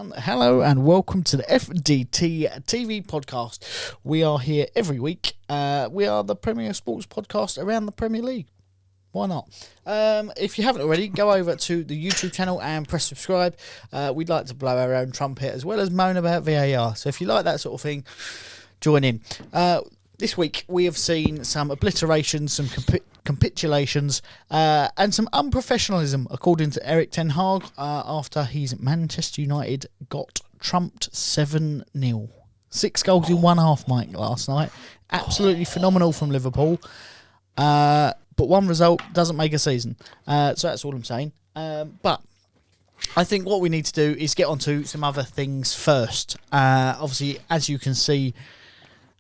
Hello and welcome to the FDT-TV podcast. We are here every week. We are the premier sports podcast around the Premier League. Why not? If you haven't already, go over to the YouTube channel and press subscribe. We'd like to blow our own trumpet as well as moan about VAR. So if you like that sort of thing, join in. This week we have seen some obliterations, some capitulations, and some unprofessionalism, according to Erik ten Hag, after his Manchester United got trumped 7-0. 6 goals in one half, Mike, last night. Absolutely phenomenal from Liverpool. But one result doesn't make a season. So that's all I'm saying. But I think what we need to do is get onto some other things first. Obviously, as you can see,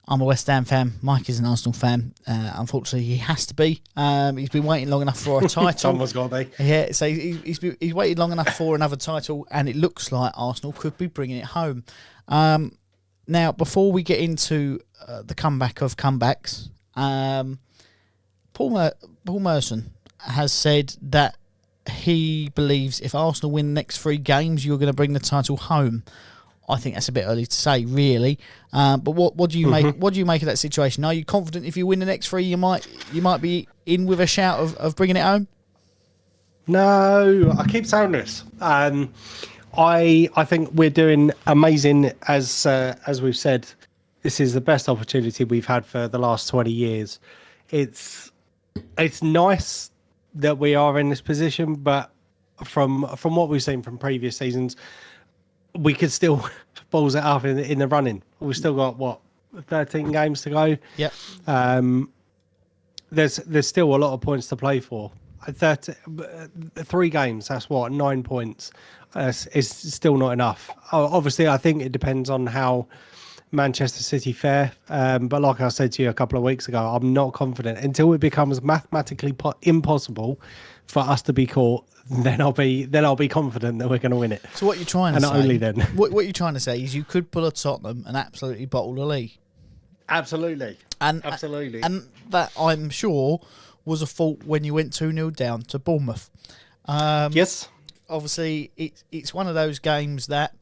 I'm a West Ham fan. Mike is an Arsenal fan. Unfortunately, he has to be. He's been waiting long enough for a title. Someone's got to be. Yeah, so he's waited long enough for another title, and it looks like Arsenal could be bringing it home. Now, before we get into the comeback of comebacks, Paul Merson has said that he believes if Arsenal win the next 3 games, you're going to bring the title home. I think that's a bit early to say, really. But what do you make? What do you make of that situation? Are you confident if you win the next 3, you might be in with a shout of bringing it home? No, I keep saying this. I think we're doing amazing. As we've said, this is the best opportunity we've had for the last 20 years. It's nice that we are in this position, but from what we've seen from previous seasons, we could still balls it up in the running. We've still got 13 games to go. Yep. There's still a lot of points to play for. 3 games. That's 9 points. It's still not enough. Obviously, I think it depends on how Manchester City fare. But like I said to you a couple of weeks ago, I'm not confident until it becomes mathematically impossible for us to be caught. Then I'll be confident that we're going to win it. So what you're trying to say, and only then. What you're trying to say is you could pull a Tottenham and absolutely bottle the league. Absolutely. Absolutely. And that, I'm sure, was a fault when you went 2-0 down to Bournemouth. Yes. Obviously, it's one of those games that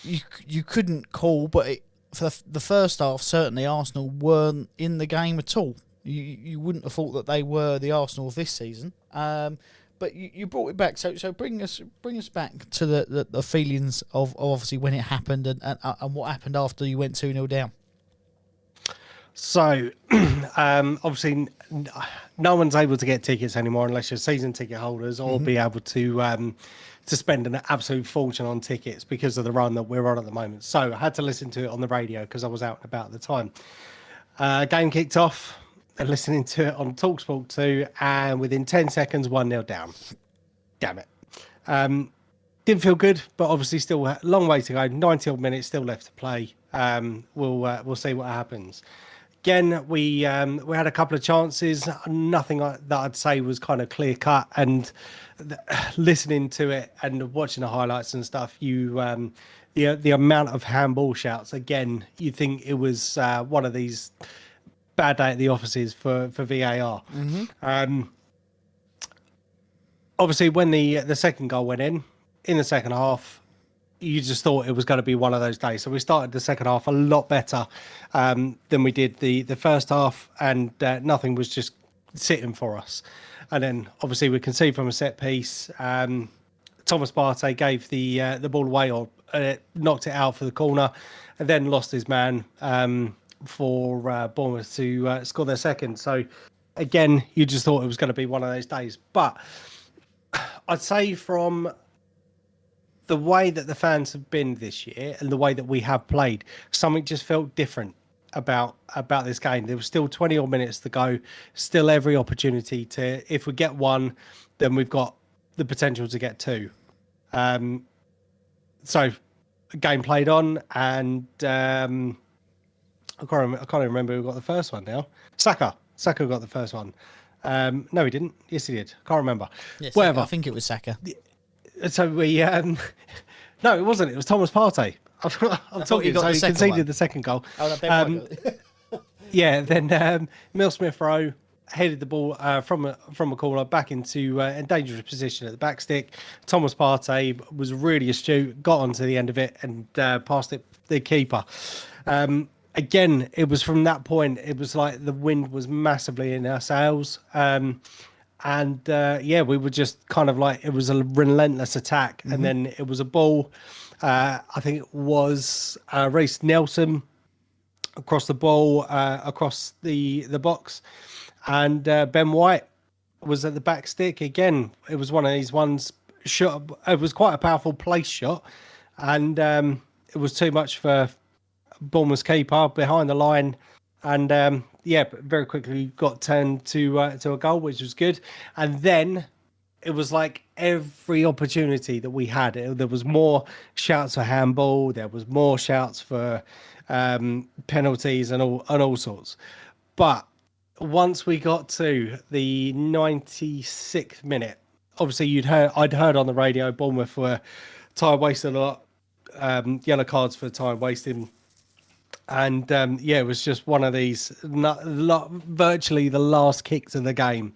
you couldn't call, but for the first half, certainly Arsenal weren't in the game at all. You wouldn't have thought that they were the Arsenal of this season. But you brought it back, so bring us back to the feelings of obviously when it happened and what happened after you went 2-0 down. So obviously no one's able to get tickets anymore unless you're season ticket holders or be able to spend an absolute fortune on tickets because of the run that we're on at the moment. So I had to listen to it on the radio because I was out and about at the time. Game kicked off. And listening to it on TalkSport 2, and within 10 seconds, 1-0 down. Damn it. Didn't feel good, but obviously still a long way to go. 90 minutes still left to play. We'll see what happens. Again, we had a couple of chances. Nothing that I'd say was kind of clear cut. And listening to it and watching the highlights and stuff, the amount of handball shouts. Again, you think it was one of these bad day at the offices for VAR. Obviously, when the second goal went in the second half, you just thought it was going to be one of those days. So we started the second half a lot better than we did the first half, and nothing was just sitting for us. And then obviously we conceded from a set piece. Thomas Partey gave the ball away or knocked it out for the corner, and then lost his man for Bournemouth to score their second. So again, you just thought it was going to be one of those days. But I'd say from the way that the fans have been this year and the way that we have played, something just felt different about this game. There was still 20 odd minutes to go, still every opportunity to, if we get one, then we've got the potential to get 2. So game played on, and I can't even remember who got the first one now. Saka got the first one. No, he didn't. Yes, he did. Can't remember. Yes, Whatever. I think it was Saka. So we... no, it wasn't. It was Thomas Partey. I'm talking. So he conceded the second goal. Oh, no, yeah, then Mill Smith-Rowe headed the ball from a corner back into a dangerous position at the back stick. Thomas Partey was really astute, got onto the end of it and passed it the keeper. Again, it was from that point, it was like the wind was massively in our sails. We were just kind of like, it was a relentless attack. And then it was a ball, I think it was Reece Nelson across the ball, across the box. And Ben White was at the back stick. Again, it was one of these ones, shot. It was quite a powerful place shot. And it was too much for Bournemouth's keeper behind the line. And very quickly got turned to a goal, which was good. And then it was like every opportunity that we had, there was more shouts for handball, there was more shouts for penalties and all sorts. But once we got to the 96th minute, obviously I'd heard on the radio Bournemouth were time wasted a lot, yellow cards for time wasting. And it was just one of these, virtually the last kicks of the game.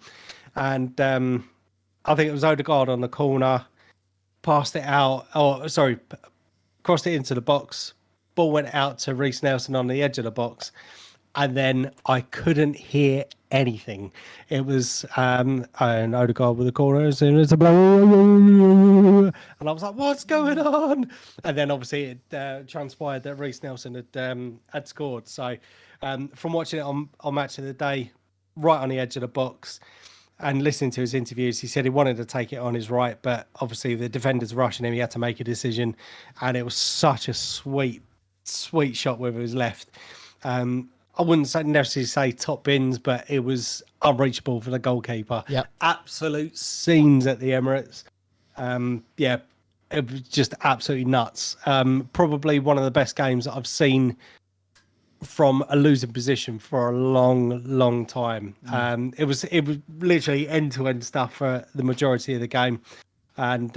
And I think it was Odegaard on the corner, crossed it into the box. Ball went out to Reece Nelson on the edge of the box. And then I couldn't hear anything. It was an Odegaard with the corner as soon as the blow. And I was like, what's going on? And then obviously it transpired that Reece Nelson had scored. So from watching it on Match of the Day, right on the edge of the box, and listening to his interviews, he said he wanted to take it on his right, but obviously the defenders rushing him, he had to make a decision. And it was such a sweet shot with his left. I wouldn't necessarily say top bins, but it was unreachable for the goalkeeper. Yeah, absolute scenes at the Emirates. It was just absolutely nuts. Probably one of the best games that I've seen from a losing position for a long time. It was literally end-to-end stuff for the majority of the game. And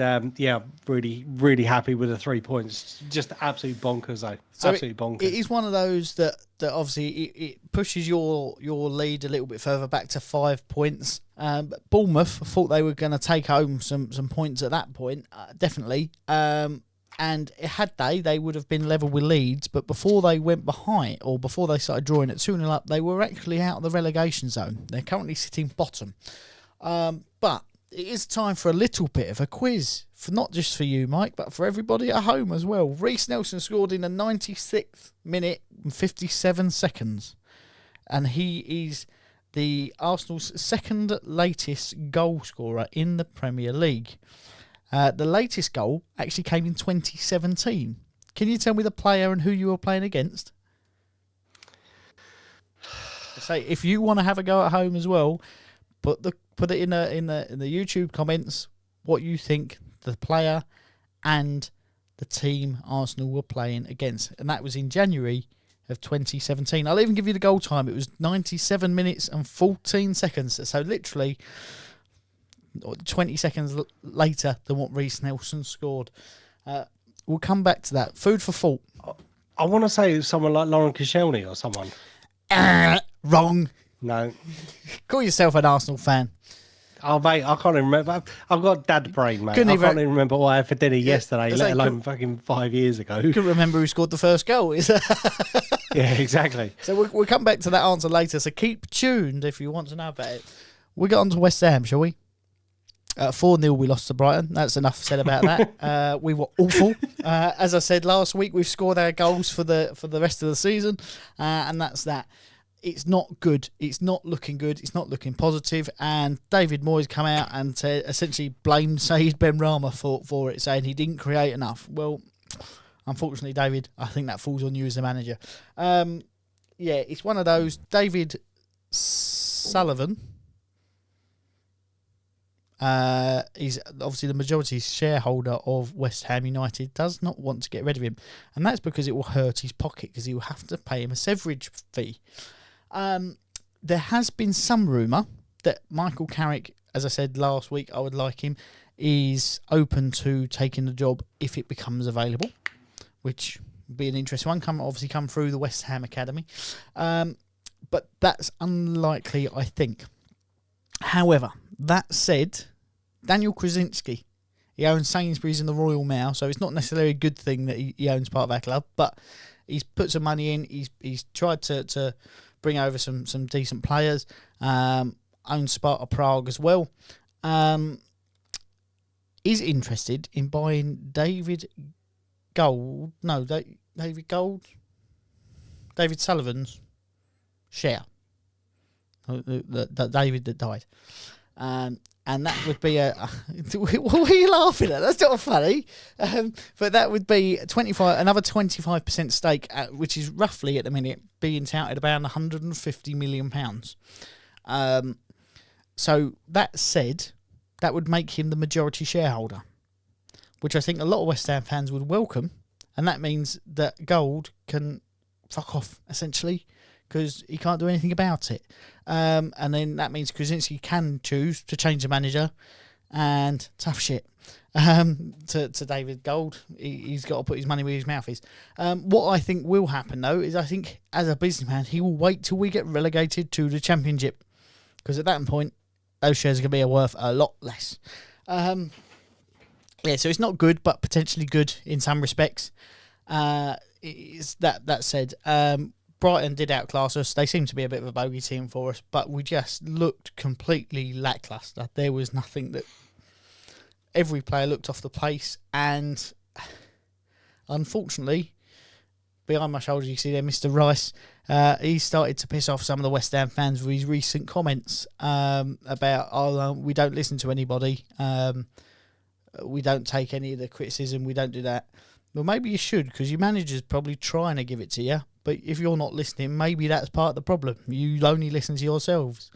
really happy with the 3 points. Just absolutely bonkers, though. So absolutely bonkers. It is one of those that obviously it pushes your lead a little bit further back to 5 points. But Bournemouth thought they were going to take home some points at that point, definitely. And had they would have been level with Leeds. But before they went behind, or before they started drawing at 2-0 up, they were actually out of the relegation zone. They're currently sitting bottom. But it is time for a little bit of a quiz, for not just for you, Mike, but for everybody at home as well. Reece Nelson scored in the 96th minute and 57 seconds, and he is the Arsenal's second latest goal scorer in the Premier League. The latest goal actually came in 2017. Can you tell me the player and who you were playing against? So if you want to have a go at home as well, put it in the YouTube comments what you think the player and the team Arsenal were playing against. And that was in January of 2017. I'll even give you the goal time. It was 97 minutes and 14 seconds. So literally 20 seconds later than what Reece Nelson scored. We'll come back to that. Food for thought. I want to say someone like Lauren Koscielny or someone. Wrong. No. Call yourself an Arsenal fan. Oh, mate, I can't even remember. I've got dad brain, mate. I can't even remember what I had for dinner yesterday, let alone fucking 5 years ago. Couldn't remember who scored the first goal. Yeah, exactly. So we'll come back to that answer later. So keep tuned if you want to know about it. We got on to West Ham, shall we? 4-0 we lost to Brighton. That's enough said about that. We were awful. As I said last week, we've scored our goals for the rest of the season, and that's that. It's not good. It's not looking good. It's not looking positive. And David Moyes come out and essentially blamed Saeed Benrahma for it, saying he didn't create enough. Well, unfortunately, David, I think that falls on you as the manager. It's one of those. David Sullivan is obviously the majority shareholder of West Ham United, does not want to get rid of him. And that's because it will hurt his pocket, because he will have to pay him a severage fee. There has been some rumour that Michael Carrick, as I said last week, I would like him, is open to taking the job if it becomes available, which would be an interesting one. Come through the West Ham Academy. But that's unlikely, I think. However, that said, Daniel Krasinski, he owns Sainsbury's and the Royal Mail, so it's not necessarily a good thing that he owns part of our club, but he's put some money in. He's tried to bring over some decent players. Owns Sparta Prague as well. Is interested in buying David Sullivan's share. The David that died. And that would be what are you laughing at? That's not funny. But that would be another 25% stake, which is roughly at the minute being touted about £150 million. So that said, that would make him the majority shareholder, which I think a lot of West Ham fans would welcome, and that means that Gold can fuck off essentially, because he can't do anything about it. And then that means Krasinski can choose to change the manager, and tough shit to David Gold. He's got to put his money where his mouth is. What I think will happen, though, is I think as a businessman, he will wait till we get relegated to the Championship, because at that point, those shares are going to be worth a lot less. So it's not good, but potentially good in some respects. That said, Brighton did outclass us. They seem to be a bit of a bogey team for us, but we just looked completely lacklustre. There was nothing that... Every player looked off the pace, and unfortunately, behind my shoulder you see there Mr. Rice. He started to piss off some of the West Ham fans with his recent comments about, we don't listen to anybody. We don't take any of the criticism. We don't do that. Well, maybe you should, because your manager's probably trying to give it to you. But if you're not listening, maybe that's part of the problem. You only listen to yourselves.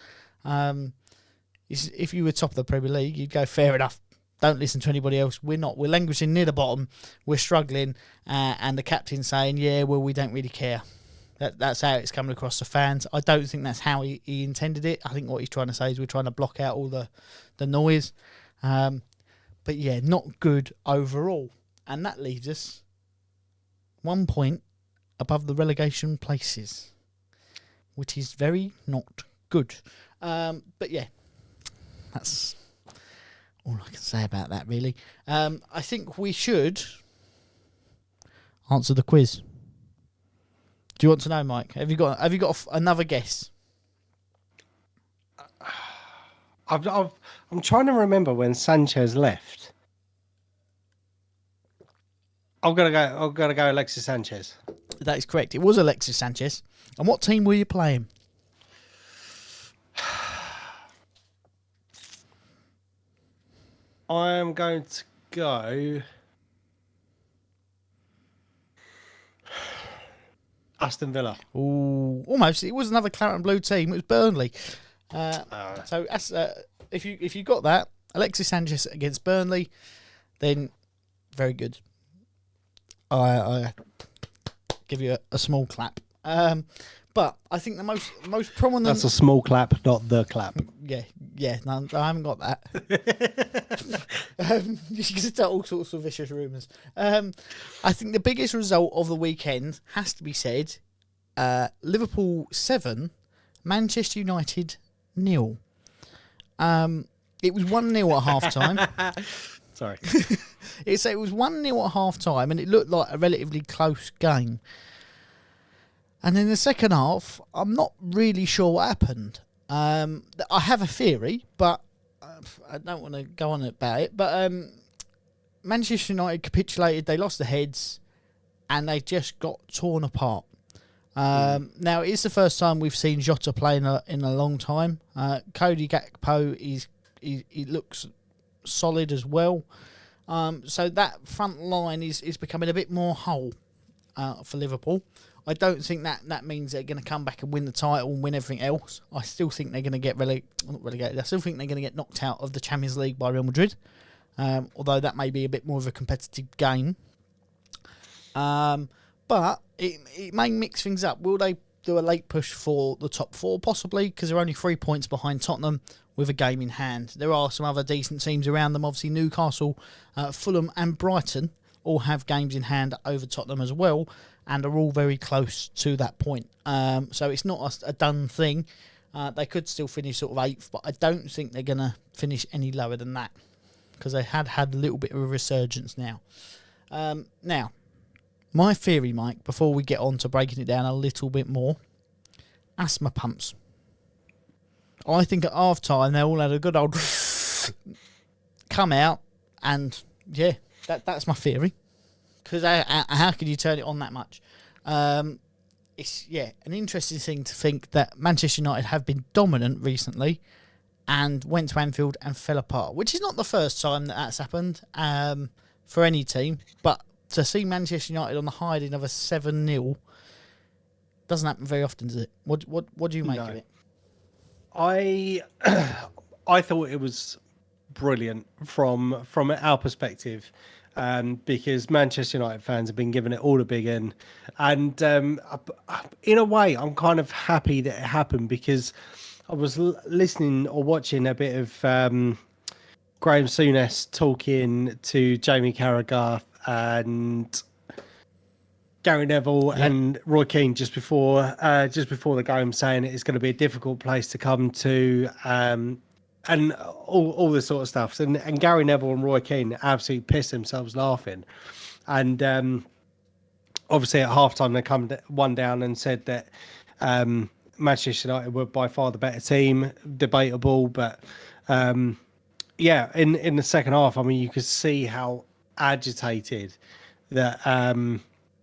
If you were top of the Premier League, you'd go, fair enough. Don't listen to anybody else. We're not. We're languishing near the bottom. We're struggling. And the captain's saying, yeah, well, we don't really care. That's how it's coming across to fans. I don't think that's how he intended it. I think what he's trying to say is we're trying to block out all the noise. But yeah, not good overall. And that leaves us 1 point above the relegation places, which is very not good. But yeah, that's all I can say about that, really. I think we should answer the quiz. Do you want to know, Mike? Have you got another guess? I'm trying to remember when Sanchez left. I'm gonna go Alexis Sanchez. That is correct. It was Alexis Sanchez. And what team were you playing? I am going to go Aston Villa. Ooh, almost. It was another claret and blue team. It was Burnley. So if you got that, Alexis Sanchez against Burnley, then very good. I give you a small clap. But I think the most prominent... That's a small clap, not the clap. Yeah. No, I haven't got that. You can start all sorts of vicious rumours. I think the biggest result of the weekend has to be said, Liverpool 7, Manchester United 0. It was 1-0 at half-time. Sorry. It was 1-0 at half-time, and it looked like a relatively close game. And in the second half, I'm not really sure what happened. I have a theory, but I don't want to go on about it. But Manchester United capitulated. They lost their heads, and they just got torn apart. Now, it's the first time we've seen Jota play in a long time. Cody Gakpo, he looks solid as well. So that front line is becoming a bit more whole for Liverpool. I don't think that means they're going to come back and win the title and win everything else. I still think they're going to get relegated. I still think they're going to get knocked out of the Champions League by Real Madrid, although that may be a bit more of a competitive game. But it may mix things up. Will they do a late push for the top four? Possibly, because they're only 3 points behind Tottenham with a game in hand. There are some other decent teams around them. Obviously, Newcastle, Fulham and Brighton all have games in hand over Tottenham as well, and are all very close to that point. So it's not a done thing. They could still finish sort of 8th, but I don't think they're going to finish any lower than that because they had a little bit of a resurgence now. Now, my theory, Mike, before we get on to breaking it down a little bit more, asthma pumps. I think at half time they all had a good old come out, and yeah, that's my theory. Because how can you turn it on that much? It's an interesting thing to think that Manchester United have been dominant recently, and went to Anfield and fell apart, which is not the first time that's happened for any team. But to see Manchester United on the hiding of a 7-0 doesn't happen very often, does it? What do you make of it? I thought it was brilliant from our perspective, because Manchester United fans have been giving it all a big in, and in a way, I'm kind of happy that it happened because I was listening or watching a bit of Graham Souness talking to Jamie Carragher and Gary Neville and Roy Keane just before the game, saying it's going to be a difficult place to come to, and all this sort of stuff. And Gary Neville and Roy Keane absolutely pissed themselves laughing. And obviously at halftime they come one down and said that Manchester United were by far the better team. Debatable, but in the second half, I mean, you could see how agitated that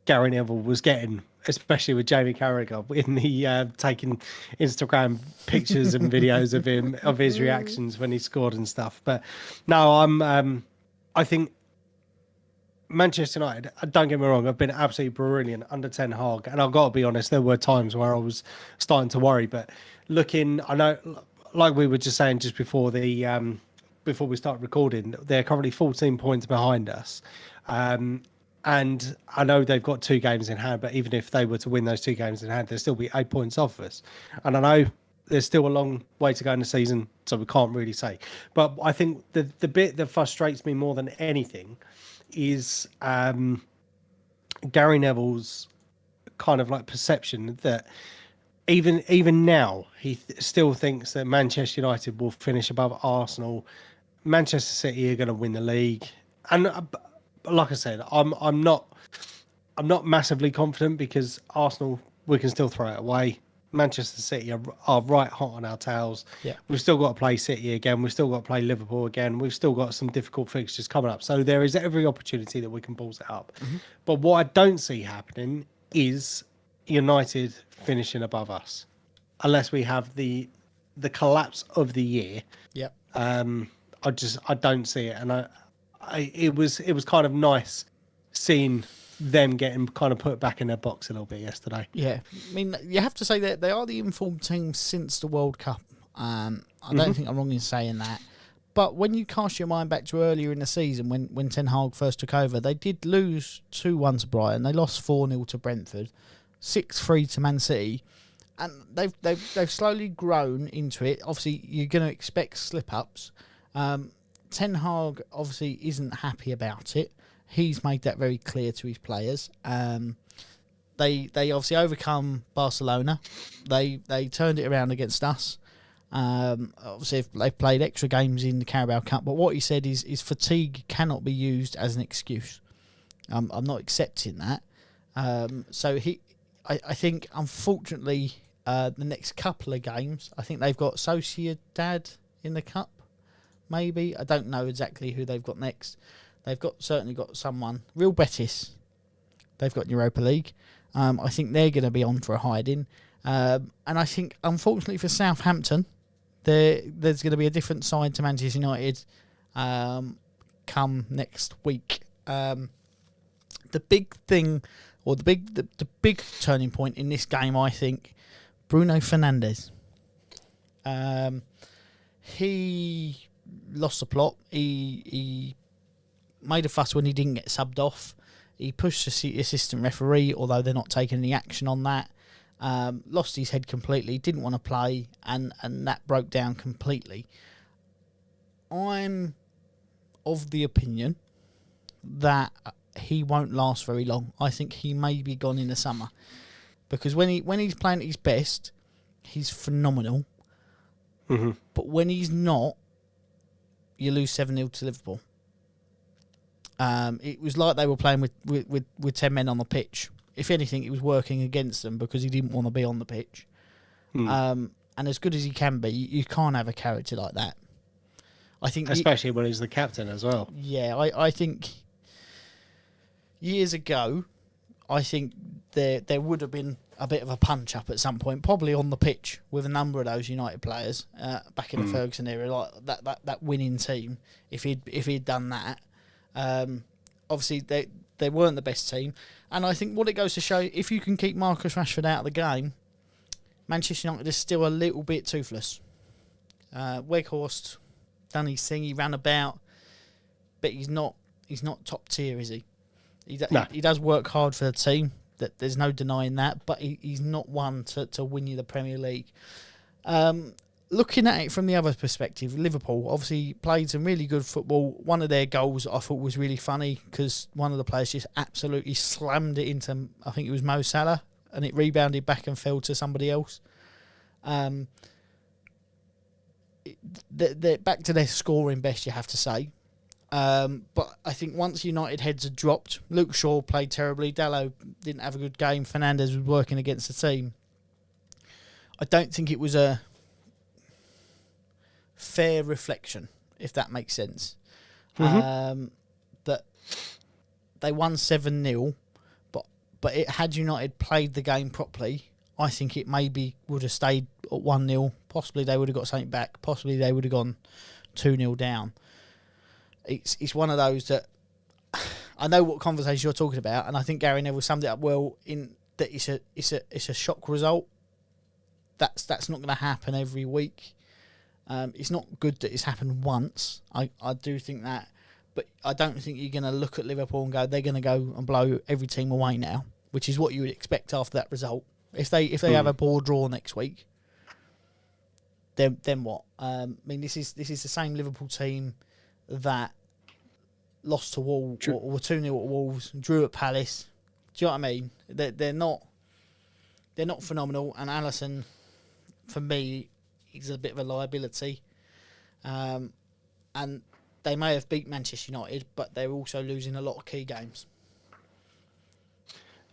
Gary Neville was getting, especially with Jamie Carragher in the taking Instagram pictures and videos of his reactions when he scored and stuff. But no, I think Manchester United, don't get me wrong, have been absolutely brilliant under Ten Hag, and I've got to be honest, there were times where I was starting to worry. But I know, like we were just saying just before before we start recording, they're currently 14 points behind us. And I know they've got 2 games in hand, but even if they were to win those 2 games in hand, they'll still be 8 points off us. And I know there's still a long way to go in the season, so we can't really say. But I think the bit that frustrates me more than anything is Gary Neville's kind of like perception that even now he still thinks that Manchester United will finish above Arsenal. Manchester City are going to win the league, and like I said, I'm not massively confident because Arsenal, we can still throw it away. Manchester City are right hot on our tails. Yeah. We've still got to play City again. We've still got to play Liverpool again. We've still got some difficult fixtures coming up. So there is every opportunity that we can balls it up. Mm-hmm. But what I don't see happening is United finishing above us, unless we have the collapse of the year. Yep. I don't see it, and it was kind of nice seeing them getting kind of put back in their box a little bit yesterday. Yeah, I mean, you have to say that they are the informed team since the World Cup. I don't think I'm wrong in saying that. But when you cast your mind back to earlier in the season, when Ten Hag first took over, they did lose 2-1 to Brighton. They lost 4-0 to Brentford, 6-3 to Man City, and they've slowly grown into it. Obviously, you're going to expect slip-ups. Ten Hag obviously isn't happy about it. He's made that very clear to his players. They obviously overcome Barcelona. They turned it around against us. Obviously, they've played extra games in the Carabao Cup. But what he said is fatigue cannot be used as an excuse. I'm not accepting that. So I think, unfortunately, the next couple of games, I think they've got Sociedad in the Cup. Maybe. I don't know exactly who they've got next. They've certainly got someone. Real Betis. They've got Europa League. I think they're going to be on for a hiding. And I think, unfortunately for Southampton, there's going to be a different side to Manchester United come next week. The big thing, or the big turning point in this game, I think, Bruno Fernandes. He lost the plot. He made a fuss when he didn't get subbed off. He pushed the assistant referee, although they're not taking any action on that. Lost his head completely, didn't want to play, and that broke down completely. I'm of the opinion that he won't last very long. I think he may be gone in the summer. Because when he's playing at his best, he's phenomenal. But when he's not, you lose 7-0 to Liverpool. It was like they were playing with 10 men on the pitch. If anything, it was working against them because he didn't want to be on the pitch. And as good as he can be, you can't have a character like that. I think, especially when he's the captain as well. Yeah, I think years ago, I think there would have been a bit of a punch up at some point, probably on the pitch with a number of those United players back in the Ferguson era, like that winning team. If he'd done that, obviously they weren't the best team, and I think what it goes to show, if you can keep Marcus Rashford out of the game, Manchester United is still a little bit toothless. Weghorst done his thing, he ran about, but he's not top tier, is he? No. He does work hard for the team. That there's no denying that, but he's not one to win you the Premier League. Looking at it from the other perspective, Liverpool obviously played some really good football. One of their goals I thought was really funny because one of the players just absolutely slammed it into, I think it was Mo Salah, and it rebounded back and fell to somebody else. They're back to their scoring best, you have to say. But I think once United heads had dropped, Luke Shaw played terribly. Dalot didn't have a good game. Fernandes was working against the team. I don't think it was a fair reflection, if that makes sense. That they won 7-0, but it had United played the game properly, I think it maybe would have stayed at 1-0. Possibly they would have got something back. Possibly they would have gone 2-0 down. It's one of those that I know what conversation you're talking about, and I think Gary Neville summed it up well in that it's a shock result. That's not going to happen every week. It's not good that it's happened once. I do think that, but I don't think you're going to look at Liverpool and go they're going to go and blow every team away now, which is what you would expect after that result. If they have a poor draw next week, then what? I mean, this is the same Liverpool team that lost to Wolves, or were 2-0 at Wolves, drew at Palace. Do you know what I mean? They're not phenomenal, and Alisson, for me, is a bit of a liability. And they may have beat Manchester United, but they're also losing a lot of key games.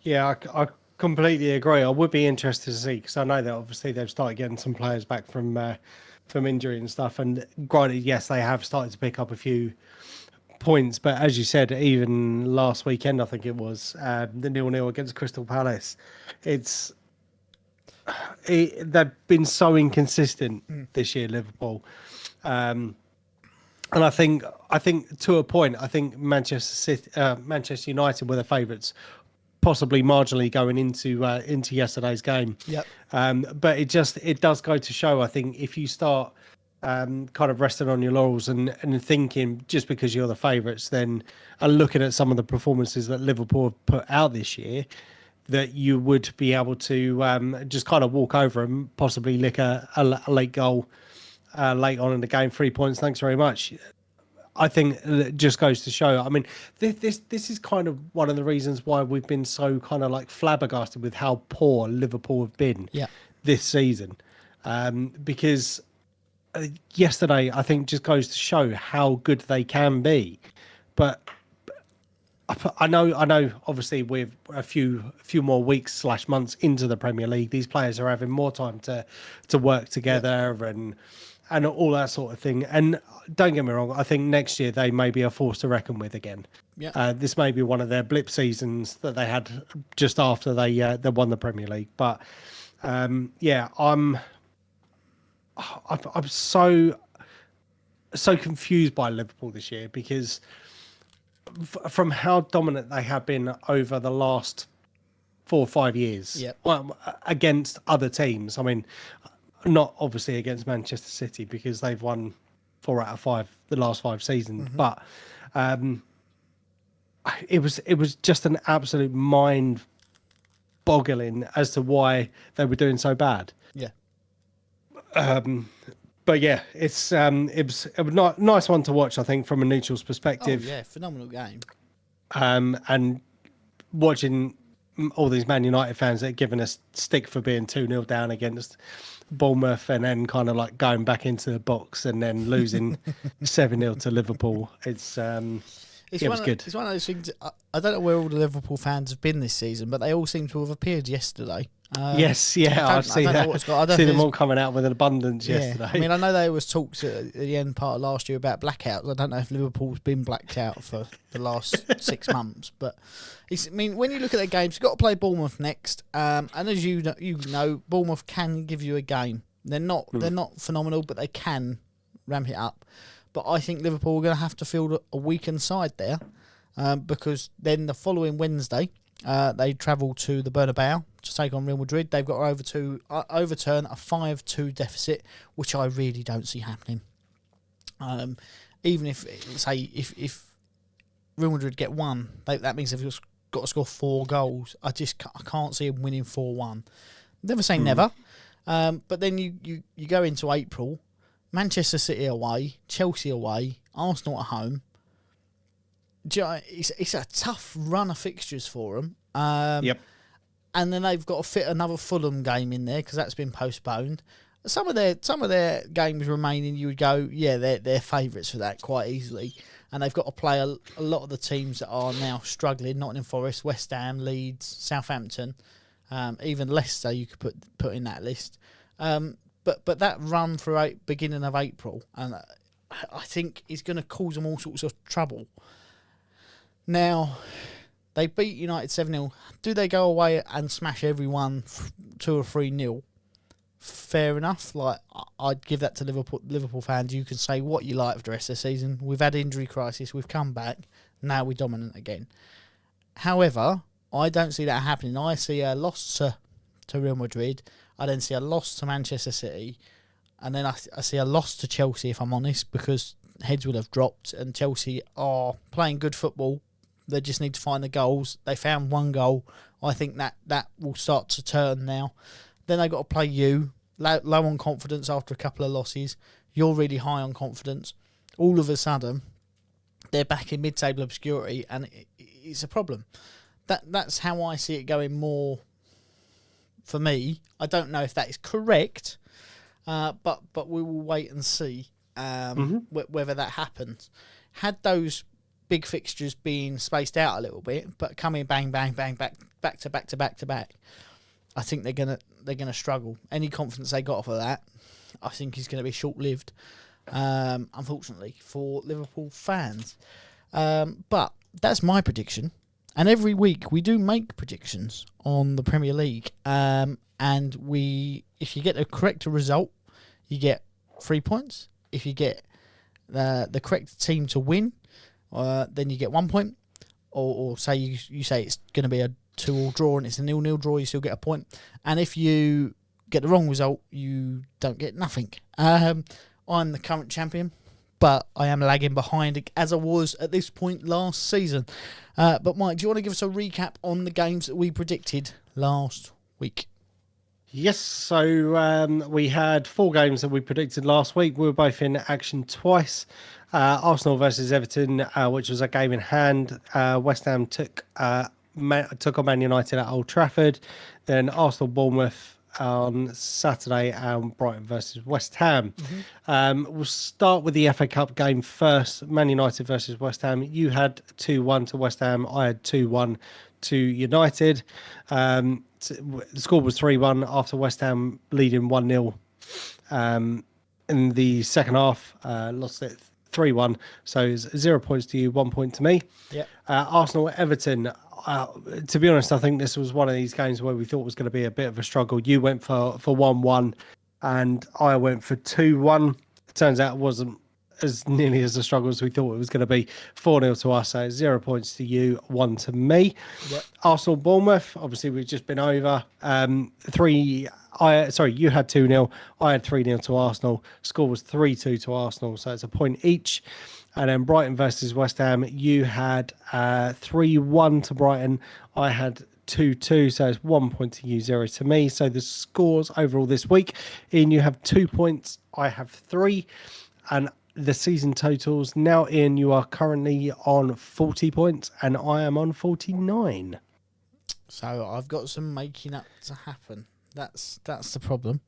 Yeah, I completely agree. I would be interested to see, because I know that obviously they've started getting some players back from injury and stuff. And granted, yes, they have started to pick up a few points. But as you said, even last weekend, I think it was, the 0-0 against Crystal Palace, they've been so inconsistent this year, Liverpool. And I think to a point, I think Manchester United were the favourites, possibly marginally going into yesterday's game. Yep. But it does go to show, I think, if you start kind of resting on your laurels and thinking just because you're the favourites, then and looking at some of the performances that Liverpool have put out this year, that you would be able to just kind of walk over and possibly lick a late goal late on in the game. 3 points, thanks very much. I think it just goes to show. I mean, this is kind of one of the reasons why we've been so kind of like flabbergasted with how poor Liverpool have been this season. Because yesterday, I think, just goes to show how good they can be. But I know. Obviously, with a few more weeks / months into the Premier League, these players are having more time to work together and all that sort of thing. And don't get me wrong, I think next year they may be a force to reckon with again. Yeah. This may be one of their blip seasons that they had just after they won the Premier League. But I'm so confused by Liverpool this year, because from how dominant they have been over the last 4 or 5 years, well, against other teams. I mean, not obviously against Manchester City, because they've won 4 out of 5 the last 5 seasons, but it was just an absolute mind boggling as to why they were doing so bad. Yeah. But yeah, it was a nice one to watch, I think, from a neutral's perspective. Oh yeah, phenomenal game. And watching all these Man United fans that are giving us stick for being 2-0 down against Bournemouth and then kind of like going back into the box and then losing 7-0 to Liverpool. It was good. It's one of those things. I don't know where all the Liverpool fans have been this season, but they all seem to have appeared yesterday. Yes, yeah, I've seen that. I see them all coming out with an abundance yesterday. I mean, I know there was talks at the end part of last year about blackouts. I don't know if Liverpool's been blacked out for the last 6 months, but when you look at their games, you've got to play Bournemouth next, and as you know, Bournemouth can give you a game. They're not phenomenal, but they can ramp it up. But I think Liverpool are going to have to field a weakened side there, because then the following Wednesday they travel to the Bernabeu to take on Real Madrid. They've got to overturn a 5-2 deficit, which I really don't see happening. Even if Real Madrid get one, that means they've just got to score 4 goals. I can't see them winning 4-1. Never say never. But then you go into April, Manchester City away, Chelsea away, Arsenal at home. It's a tough run of fixtures for them. Yep. And then they've got to fit another Fulham game in there because that's been postponed. Some of their games remaining, you would go, yeah, they're favourites for that quite easily. And they've got to play a lot of the teams that are now struggling: Nottingham Forest, West Ham, Leeds, Southampton, even Leicester. You could put in that list. But that run through beginning of April, and I think is going to cause them all sorts of trouble. Now, they beat United 7-0. Do they go away and smash everyone 2 or 3-0? Fair enough. Like, I'd give that to Liverpool fans. You can say what you like for the rest of the season. We've had injury crisis. We've come back. Now we're dominant again. However, I don't see that happening. I see a loss to Real Madrid. I then see a loss to Manchester City. And then I see a loss to Chelsea, if I'm honest, because heads would have dropped and Chelsea are playing good football. They just need to find the goals. They found 1 goal. I think that will start to turn now. Then they've got to play you, low on confidence after a couple of losses. You're really high on confidence. All of a sudden, they're back in mid-table obscurity, and it's a problem. That's how I see it going more for me. I don't know if that is correct, but we will wait and see whether that happens. Had those big fixtures being spaced out a little bit, but coming bang, bang, bang, back to back, I think they're gonna struggle. Any confidence they got off of that, I think is going to be short-lived, unfortunately, for Liverpool fans. But that's my prediction. And every week we do make predictions on the Premier League. And if you get the correct result, you get 3 points. If you get the correct team to win, then you get 1 point. Or say you say it's going to be a 2-2 draw and it's a 0-0 draw, you still get a point. And if you get the wrong result, you don't get nothing. I'm the current champion, but I am lagging behind as I was at this point last season. But Mike, do you want to give us a recap on the games that we predicted last week? Yes, so we had 4 games that we predicted last week. We were both in action twice. Arsenal versus Everton, which was a game in hand. West Ham took on Man United at Old Trafford. Then Arsenal-Bournemouth on Saturday, and Brighton versus West Ham. We'll start with the FA Cup game first. Man United versus West Ham. You had 2-1 to West Ham. I had 2-1 to United. The score was 3-1 after West Ham leading 1-0 in the second half. Lost it 3-1. So it's 0 points to you, 1 point to me. Yep. Arsenal-Everton. To be honest, I think this was one of these games where we thought was going to be a bit of a struggle. You went for 1-1 and I went for 2-1. Turns out it wasn't as nearly as a struggle as we thought it was going to be. 4-0 to us, so 0 points to you, 1 to me. Yep. Arsenal-Bournemouth, obviously we've just been over. You had 2-0, I had 3-0 to Arsenal. Score was 3-2 to Arsenal, so it's a point each. And then Brighton versus West Ham, you had 3-1 to Brighton. I had 2-2, so it's 1 point to you, 0 to me. So the scores overall this week, Ian, you have 2 points, I have 3. And the season totals, now Ian, you are currently on 40 points and I am on 49. So I've got some making up to happen. That's the problem.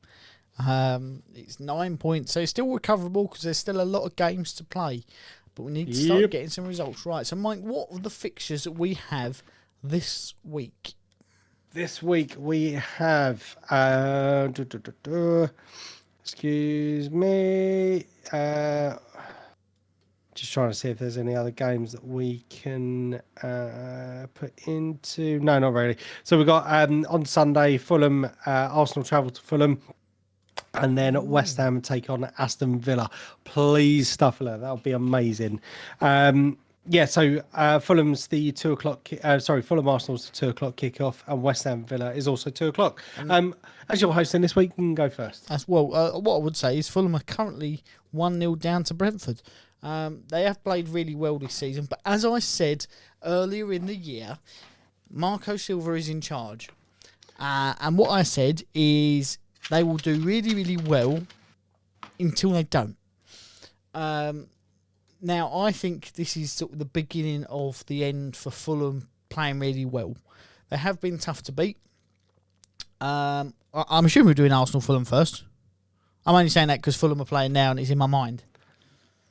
It's 9 points, so it's still recoverable because there's still a lot of games to play. But we need to start getting some results right. So, Mike, what are the fixtures that we have this week? This week we have... excuse me. Just trying to see if there's any other games that we can put into. No, not really. So we've got on Sunday, Fulham, Arsenal travel to Fulham. And then West Ham take on Aston Villa. Please, Stuffler, that would be amazing. So Fulham's the 2 o'clock. Fulham Arsenal's the 2 o'clock kickoff, and West Ham Villa is also 2 o'clock. As you're hosting this week, you can go first. As well, what I would say is Fulham are currently 1-0 down to Brentford. They have played really well this season, but as I said earlier in the year, Marco Silva is in charge, and what I said is they will do really, really well until they don't. Now, I think this is sort of the beginning of the end for Fulham playing really well. They have been tough to beat. I'm assuming we're doing Arsenal-Fulham first. I'm only saying that because Fulham are playing now and it's in my mind.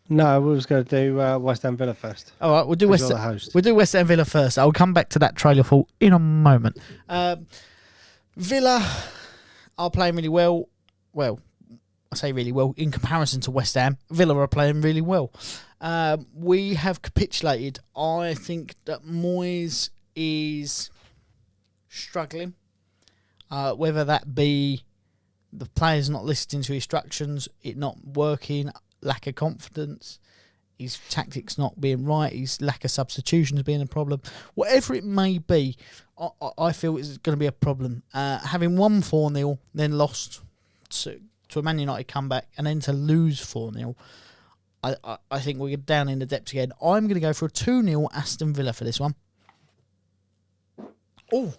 No, we was going to do West Ham Villa first. All right, we'll do West Ham Villa first. I'll come back to that trailer thought in a moment. Villa are playing really well. Well, I say really well in comparison to West Ham. Villa are playing really well. We have capitulated. I think that Moyes is struggling. Whether that be the players not listening to instructions, it not working, lack of confidence, his tactics not being right, his lack of substitutions being a problem. Whatever it may be, I feel it's going to be a problem. Having won 4-0, then lost to a Man United comeback, and then to lose 4-0, I think we're down in the depths again. I'm going to go for a 2-0 Aston Villa for this one. Oh.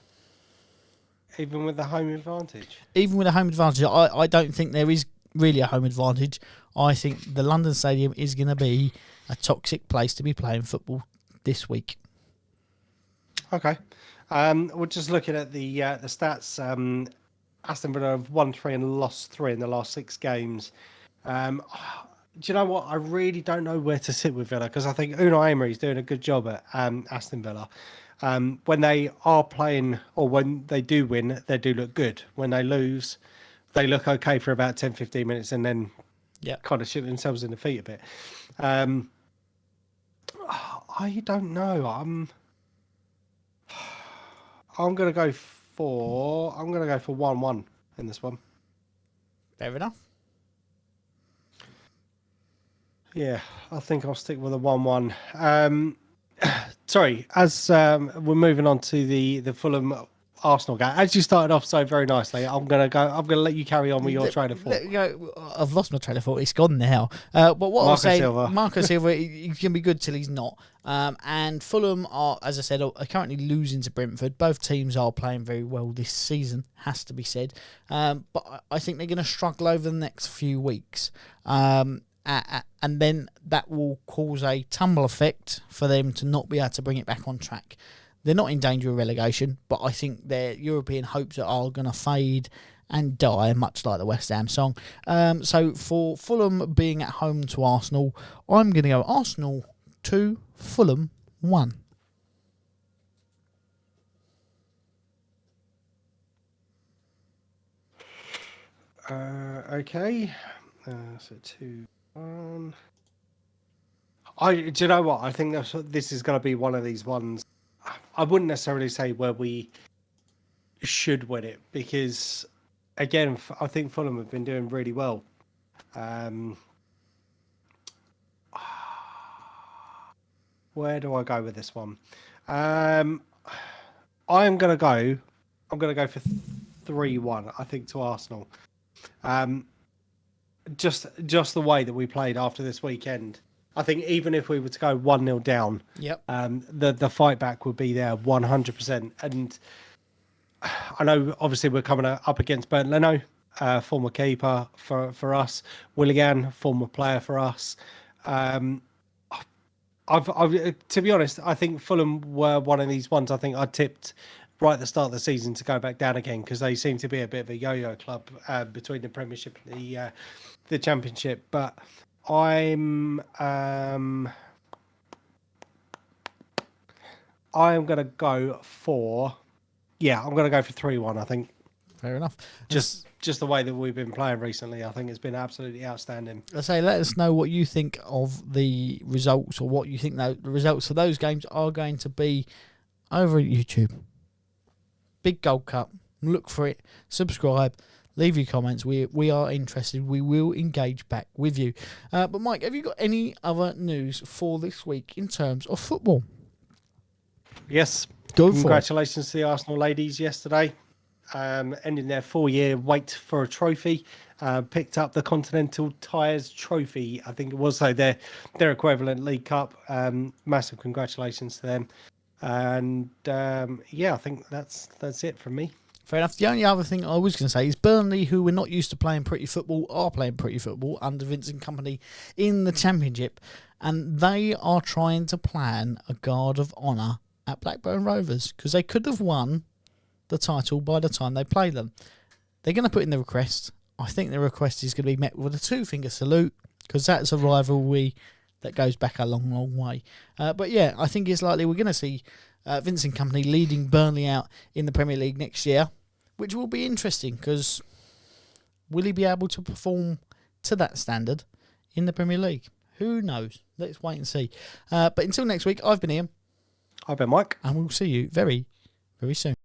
Even with the home advantage? Even with a home advantage, I don't think there is really a home advantage. I think the London Stadium is going to be a toxic place to be playing football this week. Okay. We're just looking at the stats. Aston Villa have won 3 and lost 3 in the last 6 games. Do you know what? I really don't know where to sit with Villa because I think Unai Emery is doing a good job at Aston Villa. When they are playing or when they do win, they do look good. When they lose, they look okay for about 10, 15 minutes and then kind of shoot themselves in the feet a bit. I don't know. I'm going to go for 1-1 in this one. Fair enough. Yeah, I think I'll stick with a 1-1. Sorry, as we're moving on to the Fulham Arsenal game. As you started off so very nicely, I'm gonna let you carry on with your train of thought. I've lost my train of thought. It's gone now. But what I'll say, Marco Silva, he can be good till he's not. And Fulham are, as I said, are currently losing to Brentford. Both teams are playing very well this season, has to be said. But I think they're going to struggle over the next few weeks. And then that will cause a tumble effect for them to not be able to bring it back on track. They're not in danger of relegation, but I think their European hopes are going to fade and die, much like the West Ham song. So for Fulham being at home to Arsenal, I'm going to go Arsenal 2, Fulham 1. Okay. So 2-1. Do you know what? I think this is going to be one of these ones. I wouldn't necessarily say where we should win it because, again, I think Fulham have been doing really well. Where do I go with this one? I'm going to go for 3-1. I think to Arsenal. Just the way that we played after this weekend. I think even if we were to go 1-0 down, the fight back would be there 100%. And I know obviously we're coming up against Bernd Leno, former keeper for us, Willian, former player for us. I've to be honest, I think Fulham were one of these ones. I think I tipped right at the start of the season to go back down again, because they seem to be a bit of a yo-yo club between the Premiership and the Championship. But I'm going to go for 3-1. I think. Fair enough. Just the way that we've been playing recently, I think it's been absolutely outstanding. I say, let us know what you think of the results, or what you think the results of those games are going to be over at YouTube. Big Gold Cup. Look for it. Subscribe. Leave your comments. We are interested. We will engage back with you. But Mike, have you got any other news for this week in terms of football? Yes. Congratulations to the Arsenal ladies yesterday. Ending their 4-year wait for a trophy. Picked up the Continental Tires Trophy, I think it was. So their equivalent League Cup. Massive congratulations to them. And I think that's it from me. Fair enough. The only other thing I was going to say is Burnley, who we're not used to playing pretty football, are playing pretty football under Vincent Kompany in the Championship, and they are trying to plan a guard of honour at Blackburn Rovers, because they could have won the title by the time they play them. They're going to put in the request. I think the request is going to be met with a 2-finger salute, because that's a rivalry that goes back a long, long way. But yeah, I think it's likely we're going to see Vincent Kompany leading Burnley out in the Premier League next year, which will be interesting, because will he be able to perform to that standard in the Premier League? Who knows? Let's wait and see. But until next week, I've been Ian. I've been Mike. And we'll see you very, very soon.